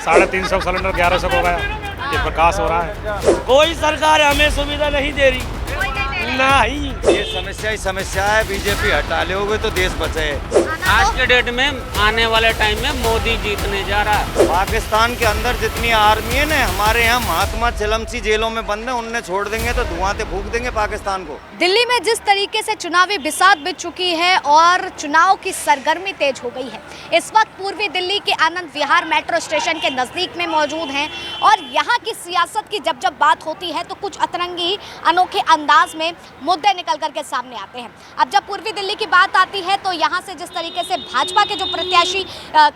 350 cylinder 1100 हो गया। ये प्रकाश हो रहा है। कोई सरकार हमें सुविधा नहीं दे रही, नहीं। ये समस्या ही समस्या है। बीजेपी हटा लोगे तो देश बचे। आज के डेट में आने वाले टाइम में मोदी जीतने जा रहा है। पाकिस्तान के अंदर जितनी आर्मी है ना, हमारे यहाँ महात्मा चिलमची जेलों में बंद है, उनने छोड़ देंगे तो धुआं से फूंक देंगे पाकिस्तान को। दिल्ली में जिस तरीके से चुनावी बिसात बिछ चुकी है और चुनाव की सरगर्मी तेज हो गई है, इस वक्त पूर्वी दिल्ली के आनंद विहार मेट्रो स्टेशन के नज़दीक में मौजूद हैं और यहाँ की सियासत की जब बात होती है तो कुछ अतरंगी अनोखे अंदाज में मुद्दे निकल करके सामने आते हैं। अब जब पूर्वी दिल्ली की बात आती है तो यहाँ से जिस तरीके से भाजपा के जो प्रत्याशी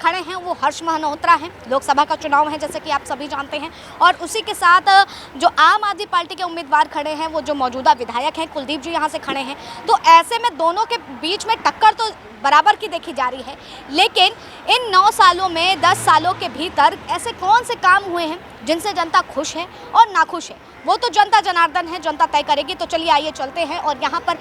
खड़े हैं वो हर्ष मल्होत्रा हैं। लोकसभा का चुनाव है जैसे कि आप सभी जानते हैं, और उसी के साथ जो आम आदमी पार्टी के उम्मीदवार खड़े हैं वो जो मौजूदा विधायक हैं कुलदीप जी यहाँ से खड़े हैं। तो ऐसे में दोनों के बीच में टक्कर तो बराबर की देखी जा रही है, लेकिन इन 9 सालों में 10 सालों के भीतर ऐसे कौन से काम हुए हैं जिनसे जनता खुश है और नाखुश है, वो तो जनता जनार्दन है, जनता तय करेगी। तो चलिए आइए चलते हैं और यहाँ पर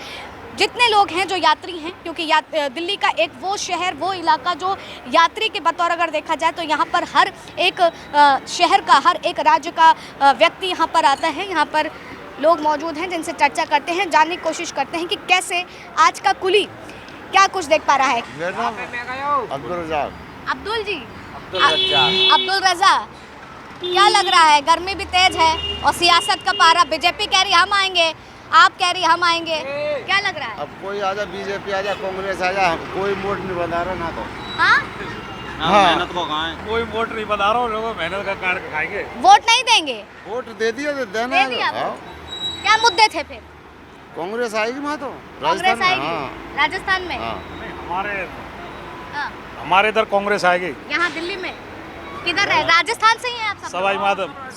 जितने लोग हैं जो यात्री हैं, क्योंकि दिल्ली का एक वो शहर, वो इलाका जो यात्री के बतौर अगर देखा जाए तो यहाँ पर हर एक शहर का, हर एक राज्य का व्यक्ति यहाँ पर आता है। यहाँ पर लोग मौजूद हैं जिनसे चर्चा करते हैं, जानने की कोशिश करते हैं कि कैसे आज का कुली क्या कुछ देख पा रहा है। अब्दुल जी, अब्दुल रजा, क्या लग रहा है? गर्मी भी तेज है और सियासत का पारा, बीजेपी कह रही हम आएंगे, आप कह रही हम आएंगे, क्या लग रहा है? अब कोई आजा, बीजेपी आजा, कांग्रेस आजा, कोई वोट नहीं बना रहा ना तो। हाँ, मेहनत को कहाँ है? कोई वोट नहीं बता रहा हूँ, लोगों मेहनत का कार्ड खाएंगे। वोट नहीं देंगे? वोट दे दिया तो देना दे है। दिया हाँ। क्या मुद्दे थे फिर? कांग्रेस आएगी वहाँ तो, कांग्रेस राजस्थान में। आएगी हाँ। राजस्थान में? हाँ। हाँ। हमारे इधर कांग्रेस आएगी। यहाँ दिल्ली में किधर है? राजस्थान से ही हैं आप सब?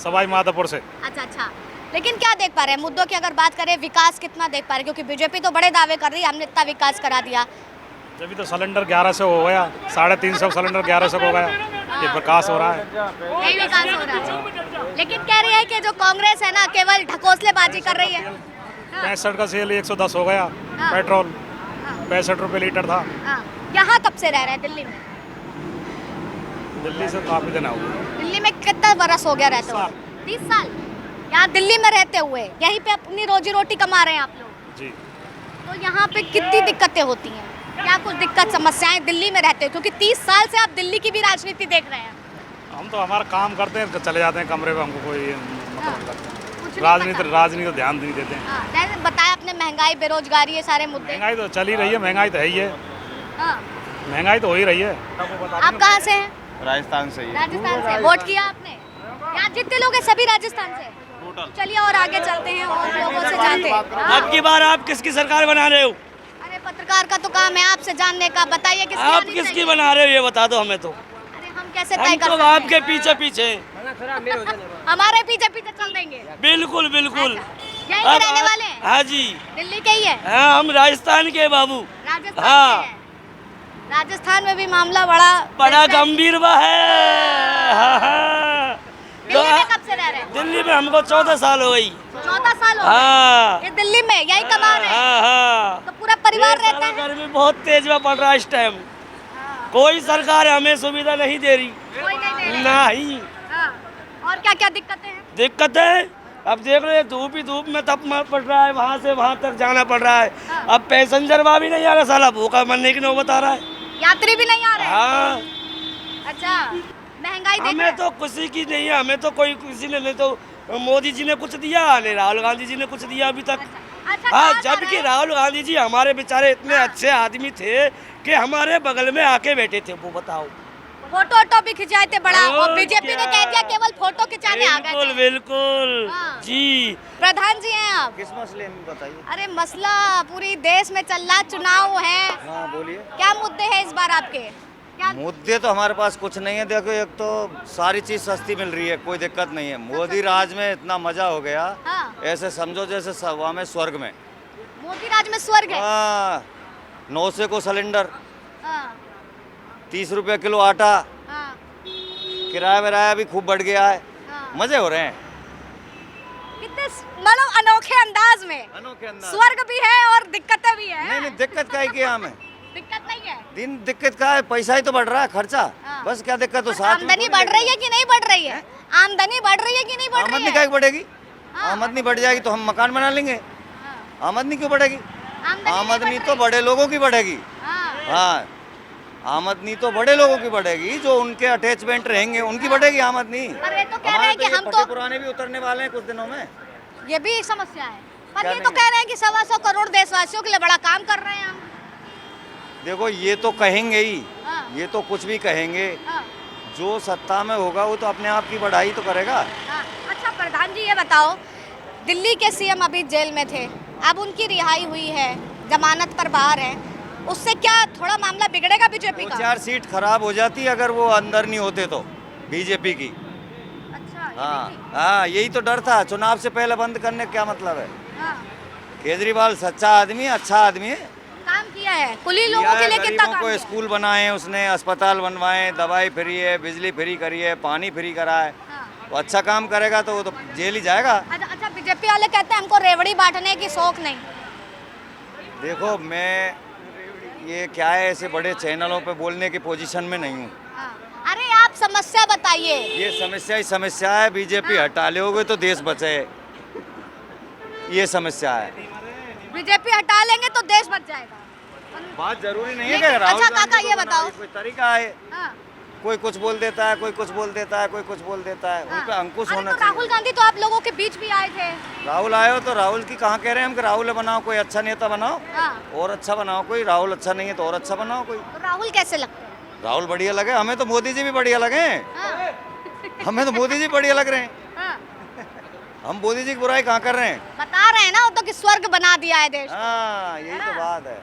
सवाई माधोपुर से। अच्छा। लेकिन क्या देख पा रहे हैं मुद्दों की अगर बात करें, विकास कितना देख पा रहे हैं? क्योंकि बीजेपी तो बड़े दावे कर रही है, हमने इतना विकास करा दिया। जब तो सिलेंडर 1100 हो गया, 350 सिलेंडर 1100 हो गया। ये प्रकाश हो रहा है। यही विकास हो रहा है, लेकिन कह रही है कि जो कांग्रेस है ना केवल ढकोसलेबाजी कर रही है। 65 का सेल 110 हो गया। पेट्रोल 65 रुपये लीटर था। यहाँ कब से रह रहे हैं दिल्ली में? दिल्ली से काफी दिन हो गए। दिल्ली में कितना बरस हो गया रहते हुए? 30 साल यहाँ दिल्ली में रहते हुए, यहीं पे अपनी रोजी रोटी कमा रहे हैं आप लोग जी। तो यहाँ पे कितनी दिक्कतें होती हैं? क्या कुछ दिक्कत समस्याएं दिल्ली में रहते हैं? क्योंकि 30 साल से आप दिल्ली की भी राजनीति देख रहे हैं। हम तो हमारा काम करते हैं, चले जाते हैं कमरे में, हमको कोई मतलब नहीं लगता। कुछ नहीं राजनीति तो ध्यान नहीं देते हैं। जैसे बताया आपने, महंगाई, बेरोजगारी, ये सारे मुद्दे। महंगाई तो चल ही रही है, महंगाई तो है ही है। हाँ। महंगाई तो हो ही रही है। आप कहाँ से हैं? राजस्थान से ही। राजस्थान से। वोट किया आपने? यहाँ जितने लोग हैं सभी राजस्थान से? चलिए और आगे चलते हैं और लोगों से जानते हैं। अब की बार आप किसकी सरकार बना रहे हो? अरे पत्रकार का तो काम है आपसे जानने का, बताइए किसकी आप आनी किसकी चाहिए? बना रहे हो ये बता दो हमें तो। अरे हम कैसे तय हम कर तो सकते हैं? आपके पीछे पीछे। हमारे पीछे पीछे चल देंगे। बिल्कुल बिल्कुल। यहीं के रहने वाले हैं? हाँ जी, दिल्ली के ही है? हाँ, हम राजस्थान के बाबू। राजस्थान हाँ। के हैं? राजस्थान में भी मामला बड़ा गंभीर बा है। हाँ। दिल्ली में कब से रह रहे हैं? दिल्ली में हमको 14 साल हो गई। 14 साल हो हाँ। गए? ये दिल्ली में यही कमा रहे हैं? हाँ। तो पूरा परिवार रहता है? गर्मी बहुत तेज में पड़ रहा है इस टाइम। कोई सरकार हमें सुविधा नहीं दे रही, कोई नहीं दे रही? नहीं। हाँ। और क्या क्या दिक्कतें हैं? दिक्कत है, अब देख रहे धूप ही धूप में तप पड़ रहा है, वहाँ से वहाँ तक जाना पड़ रहा है। अब पैसेंजर वहाँ भी नहीं आ रहा, साला भूखा मरने की नौबत आ रहा है। यात्री भी नहीं आ रहे? हाँ। अच्छा, महंगाई देख रहे हमें हैं? तो किसी की नहीं है, हमें तो कोई किसी ने नहीं, तो मोदी जी ने कुछ दिया, नहीं राहुल गांधी जी ने कुछ दिया अभी तक। अच्छा, हाँ, कहा जा रहा जबकि है- राहुल गांधी जी हमारे बेचारे इतने अच्छे आदमी थे कि हमारे बगल में आके बैठे थे। वो बताओ, फोटो वोटो भी खिंचाए थे बड़ा, और और बीजेपी ने क्या? कह दिया केवल फोटो खिंचाने आ गए बिल्कुल थे। बिल्कुल। हाँ। जी, प्रधान जी हैं आप? किस मसले में बताइए? अरे मसला पूरी देश में चल रहा, चुनाव है, हाँ बोलिए। क्या मुद्दे हैं इस बार आपके? क्या? मुद्दे तो हमारे पास कुछ नहीं है। देखो, एक तो सारी चीज सस्ती मिल रही है, कोई दिक्कत नहीं है। मोदी राज में इतना मजा हो गया, हाँ। ऐसे समझो जैसे सवा में स्वर्ग में। मोदी राज में स्वर्ग है? हाँ, 900 को सिलेंडर, हाँ, 30 रुपये किलो आटा, हाँ, किराया विराया भी खूब बढ़ गया है। हाँ। मजे हो रहे हैं। कितने मतलब अनोखे अंदाज में अनोखे अंदाज। स्वर्ग भी है और दिक्कतें भी है। नहीं नहीं, दिक्कत क्या है कि हमें दिक्कत नहीं है। दिन दिक्कत का है, पैसा ही तो बढ़ रहा है, खर्चा। हाँ। बस क्या दिक्कत, तो और साथ में आमदनी बढ़ रही है कि नहीं बढ़ रही है? आमदनी बढ़ रही है कि नहीं बढ़ रही आमदनी है? क्या बढ़ेगी? हाँ। आमदनी बढ़ जाएगी तो हम मकान बना लेंगे। हाँ। आमदनी क्यों बढ़ेगी? नहीं आमदनी बढ़ तो रही। बड़े लोगों की बढ़ेगी। हाँ। हाँ, आमदनी तो बड़े लोगों की बढ़ेगी, जो उनके अटैचमेंट रहेंगे उनकी बढ़ेगी आमदनी। पर ये तो कह रहे हमारे हैं कि ये हम फटे तो पुराने भी उतरने वाले हैं कुछ दिनों में। ये भी एक समस्या है। पर क्या ये तो नहीं कह रहे हैं कि 125 करोड़ देशवासियों के लिए बड़ा काम कर रहे हैं हम। देखो ये तो कहेंगे ही, हाँ। ये तो कुछ भी कहेंगे। हाँ। जो सत्ता में होगा वो तो अपने आप की बढ़ाई तो करेगा। हाँ। अच्छा प्रधान जी ये बताओ, दिल्ली के सीएम अभी जेल में थे, अब उनकी रिहाई हुई है, जमानत पर बाहर है, उससे क्या थोड़ा मामला बिगड़ेगा बीजेपी दो का? चार सीट खराब हो जाती अगर वो अंदर नहीं होते तो, बीजेपी की। अच्छा ये हाँ भी थी। हाँ, यही तो डर था। चुनाव से पहले बंद करने का क्या मतलब है? हाँ। केजरीवाल सच्चा आदमी है, अच्छा आदमी है। काम किया है, कुली लोगों किया के है, लिए कितना गरीबों काम को किया है? स्कूल बनाए हैं उसने, अस्पताल बनवाए, दवाई फ्री है, बिजली फ्री करी है, पानी फ्री करा है। हाँ। तो अच्छा काम करेगा तो वो तो जेल ही जाएगा। अच्छा बीजेपी वाले कहते हैं हमको रेवड़ी बांटने की शौक नहीं। देखो मैं ये क्या है, ऐसे बड़े चैनलों पे बोलने की पोजीशन में नहीं हूँ। हाँ। अरे आप समस्या बताइए। ये समस्या ही समस्या है, बीजेपी हटा लोगे तो देश बचे, ये समस्या है। बीजेपी हटा लेंगे तो देश बच जाएगा। बात जरूरी नहीं है लेकिन- कि राहुल अच्छा, गांधी काका, को ये बनाओ, बताओ। कोई तरीका है। हाँ। कोई कुछ बोल देता है, कोई कुछ बोल देता है, कोई कुछ बोल देता है, उन पे अंकुश अरे होना तो राहुल चाहिए। गांधी तो आप लोगों के बीच भी आए थे। राहुल आए हो तो राहुल की कहाँ कह रहे हैं हम कि राहुल बनाओ, कोई अच्छा नेता बनाओ हाँ। और अच्छा बनाओ कोई। राहुल अच्छा नहीं है तो और अच्छा बनाओ कोई। तो राहुल कैसे लगते हैं? राहुल बढ़िया लगे, हमें तो मोदी जी भी बढ़िया लगे हैं। हाँ। हमें तो मोदी जी बढ़िया लग रहे हैं। हाँ। हम मोदी जी की बुराई कहाँ कर रहे हैं? बता रहे हैं ना वो तो कि स्वर्ग बना दिया है देश। हाँ, यही तो बात है।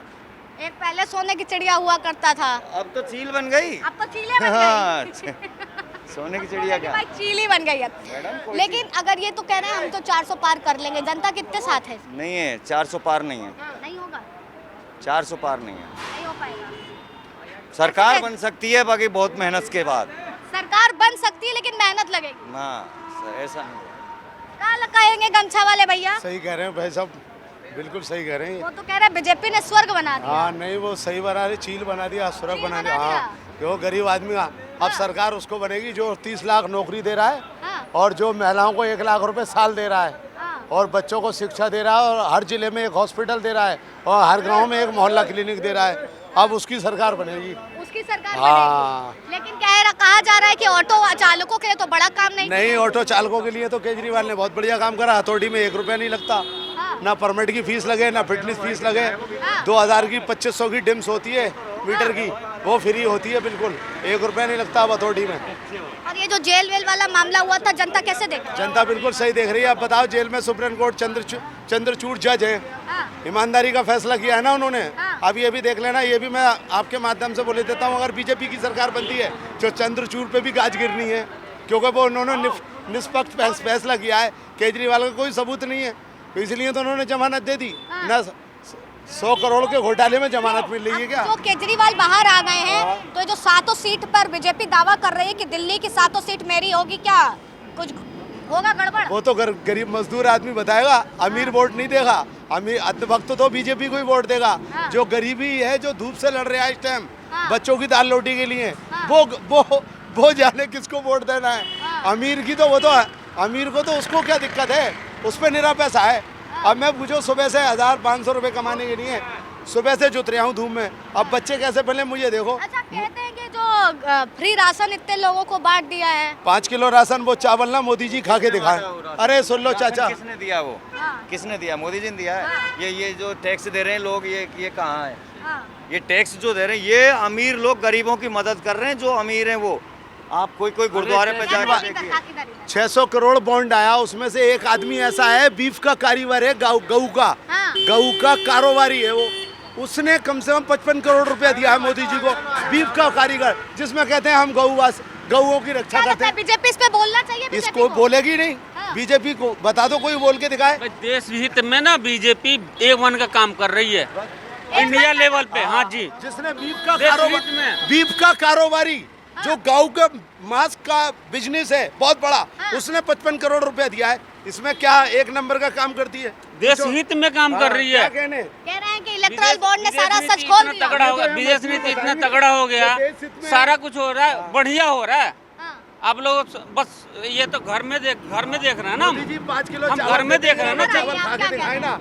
एक पहले सोने की चिड़िया हुआ करता था, अब तो चील बन गई। अब तो चीले बन हाँ, गई। सोने की चिड़िया क्या? भाई चीली बन गई है। मैडम, कोई लेकिन अगर ये तो कह रहे हैं हम तो 400 पार कर लेंगे, जनता कितने साथ है? नहीं है, 400 पार नहीं है, नहीं होगा, 400 पार नहीं है। नहीं हो पाएगा। सरकार बन सकती है बाकी बहुत मेहनत के बाद। सरकार बन सकती है लेकिन मेहनत लगेगी। हाँ, ऐसा नहीं। कल कहेंगे गमछा वाले भैया, सही कह रहे हैं भाई साहब, बिल्कुल सही कह रहे हैं। वो तो कह रहे हैं बीजेपी ने स्वर्ग बना दिया। हाँ नहीं, वो सही बना रही, चील बना दिया, सुरग चील बना बना दिया। हाँ, जो गरीब आदमी का अब सरकार उसको बनेगी जो 30 लाख नौकरी दे रहा है हाँ। और जो महिलाओं को 1 लाख रुपए साल दे रहा है हाँ। और बच्चों को शिक्षा दे रहा है और हर जिले में एक हॉस्पिटल दे रहा है और हर गांव में एक मोहल्ला क्लिनिक दे रहा है। अब उसकी सरकार बनेगी। उसकी सरकार हाँ। बनेगी। लेकिन कहा जा रहा है कि ऑटो चालकों के लिए तो बड़ा काम नहीं नहीं, ऑटो चालकों के लिए तो केजरीवाल ने बहुत बढ़िया काम करा। हथौड़ी में 1 रुपया नहीं लगता, हाँ। ना परमिट की फीस लगे ना फिटनेस फीस लगे। हाँ। 2000 की 2500 की डिम्स होती है मीटर की, वो फ्री होती है बिल्कुल, 1 रुपया नहीं लगता अब हथौड़ी में। और ये जो जेल वेल वाला मामला हुआ था, जनता कैसे देखा? जनता बिल्कुल सही देख रही है। आप बताओ, जेल में सुप्रीम कोर्ट चंद्रचूड़ जज है, हाँ। ईमानदारी का फैसला किया है ना उन्होंने। हाँ। अब ये भी देख लेना, ये भी मैं आपके माध्यम से बोले देता हूँ, अगर बीजेपी की सरकार बनती है तो चंद्रचूड़ पे भी गाज गिरनी है, क्योंकि वो उन्होंने निष्पक्ष फैसला किया है। केजरीवाल का कोई सबूत नहीं है, तो इसलिए तो उन्होंने जमानत दे दी ना। 100 करोड़ के घोटाले में जमानत मिल रही है क्या? तो केजरीवाल बाहर आ गए हैं, तो जो 7 सीट पर बीजेपी दावा कर रही है कि दिल्ली की 7 सीट मेरी होगी, क्या कुछ होगा गड़बड़? वो तो गरीब मजदूर आदमी बताएगा, अमीर वोट नहीं देगा। अमीर वक्त तो बीजेपी को ही वोट देगा। हाँ। जो गरीबी है, जो धूप से लड़ रहा है इस टाइम हाँ। बच्चों की दाल रोटी के लिए, हाँ। वो जाने किसको वोट देना है। हाँ। अमीर की तो वो तो अमीर को तो उसको क्या दिक्कत है, उस पर निरा पैसा है। अब मैं पूछो, सुबह से 1500 रुपए कमाने के लिए सुबह से जुत रहा हूँ धूप में, अब बच्चे कैसे पले मुझे देखो। अच्छा, कहते हैं कि जो फ्री राशन इतने लोगों को बांट दिया है। 5 किलो राशन वो चावल ना मोदी जी खा के दिखाए। अरे सुन लो चाचा, किसने दिया वो? हाँ। किसने दिया? मोदी जी ने दिया है। ये जो टैक्स दे रहे हैं लोग, ये कहाँ है? हाँ। ये टैक्स जो दे रहे हैं, ये अमीर लोग गरीबों की मदद कर रहे हैं। जो अमीर हैं वो, आप कोई गुरुद्वारे पे जाकर देखिए, 600 करोड़ बॉन्ड आया, उसमें से एक आदमी ऐसा है बीफ का कारीगर है, गऊ का हाँ। गऊ का कारोबारी है वो। उसने कम से कम 55 करोड़ रुपया दिया है मोदी जी को, बीफ का कारीगर, जिसमें कहते हैं हम गऊओं की रक्षा करते हैं। बीजेपी इस पे बोलना चाहिए, इसको बोलेगी नहीं हाँ। बीजेपी को, बता दो कोई बोल के दिखाए। भाई देश हित में ना बीजेपी A1 का काम कर रही है इंडिया लेवल पे। हाँ जी, जिसने देश बीफ का कारोबारी जो गाँव के मांस का बिजनेस है बहुत बड़ा, उसने 55 करोड़ रुपया दिया है। इसमें क्या 1 नंबर का काम करती है, देश हित में काम कर रही है। क्या कहने? कह रहे हैं कि इलेक्टोरल बॉन्ड ने सारा सच खोल दिया। तगड़ा हो गया, विदेश नीति इतना तगड़ा हो गया, सारा कुछ हो रहा है, बढ़िया हो रहा है। हाँ। आप लोग बस ये तो घर में देख रहे हैं ना, मोदी जी 5 किलो हम चावल घर में देख रहे हैं ना, चावल खा के दिखाए ना।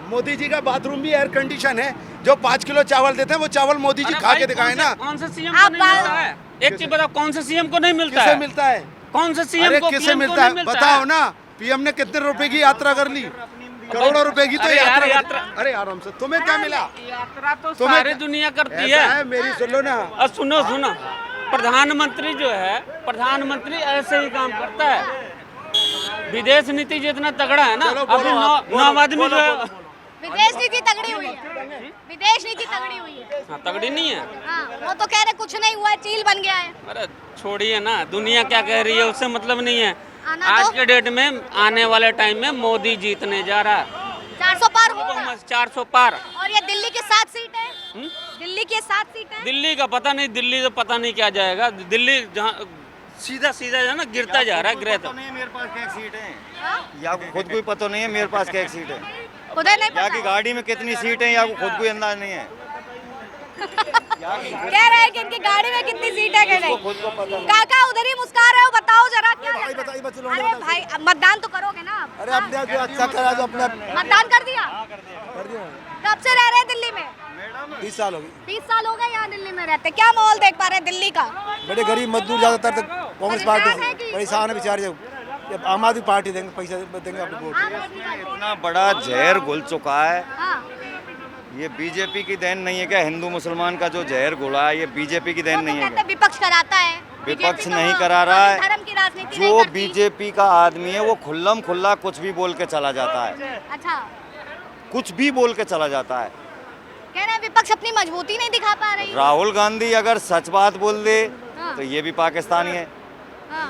मोदी जी का बाथरूम भी एयर कंडीशन है, जो 5 किलो चावल देते हैं वो चावल मोदी जी अरे खा भाई, के दिखाए ना। कौन से सीएम आप को नहीं मिलता है? एक चीज बताओ, कौन से सीएम को नहीं मिलता किसे है? मिलता है? कौन से सीएम अरे को किसे PM को मिलता नहीं है मिलता बताओ है? ना। पीएम ने कितने रुपए की यात्रा कर ली? करोड़ों रुपए की तो अरे यार, यात्रा। अरे आराम से, तुम्हें क्या मिला? यात्रा तो तुम्हें सारी दुनिया करती ऐसा है। मेरी सुन लो ना। सुनो सुनो, प्रधानमंत्री जो है, प्रधानमंत्री ऐसे ही काम करता है। विदेश नीति जितना तगड़ा है ना, चलो बोलो अभी आप, नौ आदमी जो है, विदेश नीति तगड़ी हुई है, विदेश नीति तगड़ी हुई है। हाँ, तगड़ी नहीं है। हाँ, वो तो कह रहे कुछ नहीं हुआ है, चील बन गया है। अरे छोड़िए ना, दुनिया क्या कह रही है उससे मतलब नहीं है। आना आज दो। के डेट में, आने वाले टाइम में मोदी जीतने जा रहा है। 400 पार होगा। 400 पार। और ये दिल्ली की 7 सीट है। दिल्ली की 7 सीट है। दिल्ली का पता नहीं, दिल्ली तो पता नहीं क्या जाएगा। दिल्ली जहाँ सीधा सीधा जो है ना, गिरता जा रहा है, गिरता। पता नहीं मेरे पास क्या सीट है, हाँ? या को खुद को ही पता नहीं है मेरे पास क्या सीट है, खुदा नहीं या की पता। गाड़ी में कितनी सीट है या को खुद को ही अंदाज नहीं है। कह रहे हैं कि इनकी गाड़ी में कितनी सीट है कि नहीं। खुद को पता नहीं। काका उधर ही मुस्कुरा रहे हो, बताओ जरा क्या। अरे भाई, अब मतदान तो करोगे ना आप? अरे अपने जो अच्छा करा जो अपने मतदान कर दिया? कब से रह रहे हैं दिल्ली में? 20 साल हो गए। 20 साल हो गए यहाँ दिल्ली में रहते। क्या माहौल देख पा रहे हैं दिल्ली का? बड़े गरीब मजदूर ज्यादातर कांग्रेस परेशान है पार्टी कि- परेशान है बेचारे। जब आम आदमी पार्टी देंगे, पैसा देंगे अपने वोट। आम आदमी पार्टी। इतना बड़ा जहर घुल चुका है, हाँ, ये बीजेपी की देन नहीं है क्या? हिंदू मुसलमान का जो जहर घुला है ये बीजेपी की वो देन तो नहीं है कहते क्या? हैं विपक्ष कराता है। विपक्ष बीजेपी नहीं तो करा रहा है। धर्म की राजनीति नहीं जो करती। बीजेपी का आदमी है वो खुल्लम खुल्ला कुछ भी बोल के चला जाता है, अच्छा, कुछ भी बोल के चला जाता है। कह रहे हैं विपक्ष अपनी मजबूती नहीं दिखा पा रही। राहुल गांधी अगर सच बात बोल दे हाँ। तो ये भी पाकिस्तानी है, हाँ।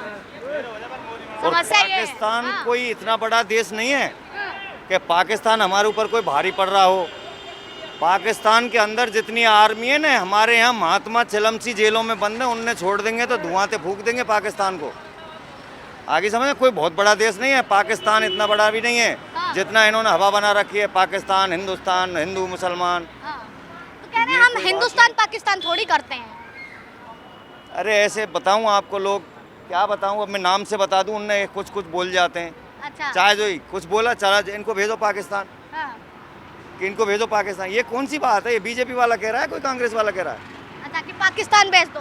और समस्या ये है। पाकिस्तान हाँ। कोई इतना बड़ा देश नहीं है हाँ। कि पाकिस्तान हमारे ऊपर कोई भारी पड़ रहा हो। पाकिस्तान के अंदर जितनी आर्मी है ना, हमारे यहाँ महात्मा चिलमसी जेलों में बंद है, उनने छोड़ देंगे तो धुआं से फूंक देंगे पाकिस्तान को। आगे समझ, कोई बहुत बड़ा देश नहीं है पाकिस्तान, इतना बड़ा भी नहीं है हाँ। जितना इन्होंने हवा बना रखी है। पाकिस्तान, हिंदुस्तान, हिंदू मुसलमान। हाँ। तो कह रहे हैं हम हिंदुस्तान पाकिस्तान थोड़ी करते हैं। अरे ऐसे बताऊं आपको, लोग क्या बताऊं, अब मैं नाम से बता दूं, उनने कुछ कुछ बोल जाते हैं। अच्छा। चाहे जो ही कुछ बोला, चला इनको भेजो पाकिस्तान, हाँ। कि इनको भेजो पाकिस्तान। ये कौन सी बात है? ये बीजेपी वाला कह रहा है, कोई कांग्रेस वाला कह रहा है? अच्छा, कि पाकिस्तान भेज दो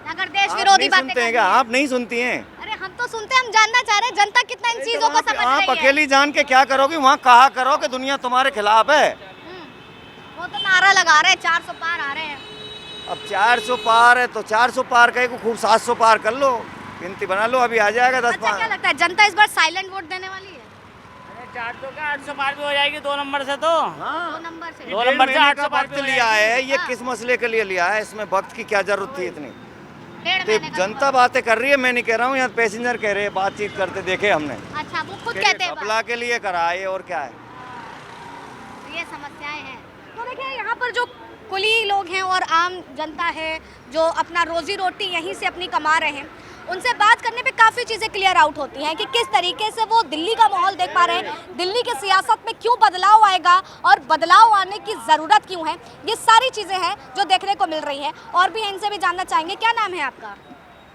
अगर देश आप विरोधी नहीं बातें सुनते हैं करनी क्या? है। आप नहीं सुनती हैं? अरे हम तो सुनते हैं, हम जानना चाह रहे हैं जनता कितना इन चीजों को समझ आप रही है। अकेली जान के क्या करोगे? वहाँ कहा करो कि दुनिया तुम्हारे खिलाफ है। वो तो नारा लगा रहे हैं, 400 पार आ रहे हैं। अब 400 पार है तो 400 पार कहे को खूब 700 पार कर लो, गिनती बना लो, अभी आ जाएगा 10 अच्छा, क्या पार। लगता है जनता इस बार साइलेंट वोट देने वाली है? 400 का 800 पार भी हो जाएगी 2 नंबर से तो। 2 नंबर से। 2 नंबर से 800 पार वक्त भी हो लिया है, ये हाँ। किस मसले के लिए लिया है? इसमें वक्त की क्या जरूरत थी इतनी? 1.5 तो महीने का जनता बातें कर रही है, मैं नहीं कह रहा हूँ, यहाँ पैसेंजर कह रहे हैं, बातचीत करते देखे हमने। अच्छा, वो खुद कहते हैं घपला के लिए करा है और क्या है? ये समस्याएं हैं। तो देखिए, यहाँ पर जो कुली लोग हैं और आम जनता है जो अपना रोजी रोटी यहीं से अपनी कमा रहे हैं, उनसे बात करने पे काफ़ी चीज़ें क्लियर आउट होती हैं कि किस तरीके से वो दिल्ली का माहौल देख पा रहे हैं, दिल्ली की सियासत में क्यों बदलाव आएगा और बदलाव आने की ज़रूरत क्यों है। ये सारी चीज़ें हैं जो देखने को मिल रही हैं। और भी इनसे भी जानना चाहेंगे। क्या नाम है आपका?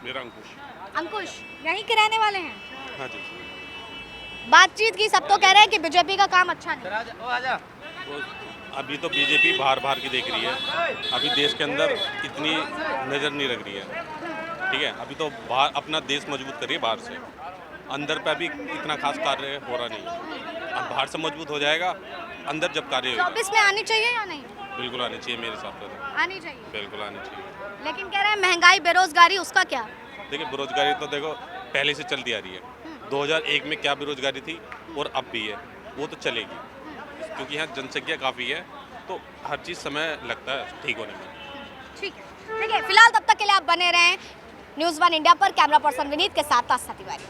मेरा अंकुश। अंकुश, यहीं के रहने वाले हैं? हाँ जी। बातचीत की, सब तो कह रहे हैं कि बीजेपी का काम अच्छा नहीं। अभी तो बीजेपी बाहर बाहर की देख रही है, अभी देश के अंदर इतनी नज़र नहीं लग रही है। ठीक है, अभी तो बाहर अपना देश मजबूत करिए बाहर से, अंदर पे अभी इतना खास कार्य हो रहा नहीं है। अब बाहर से मजबूत हो जाएगा, अंदर जब कार्य होगा 24 में आनी चाहिए या नहीं? बिल्कुल आनी चाहिए मेरे हिसाब से तो, आनी चाहिए। बिल्कुल आनी चाहिए। लेकिन कह रहे हैं महंगाई, बेरोजगारी, उसका क्या? देखिए, बेरोजगारी तो देखो पहले से चलती आ रही है। 2001 में क्या बेरोजगारी थी और अब भी है, वो तो चलेगी, क्योंकि यहाँ जनसंख्या काफ़ी है, तो हर चीज़ समय लगता है ठीक होने में। ठीक है, फिलहाल तब तक के लिए आप बने रहें न्यूज़ 1 इंडिया पर। कैमरा पर्सन विनीत के साथ आस्था तिवारी।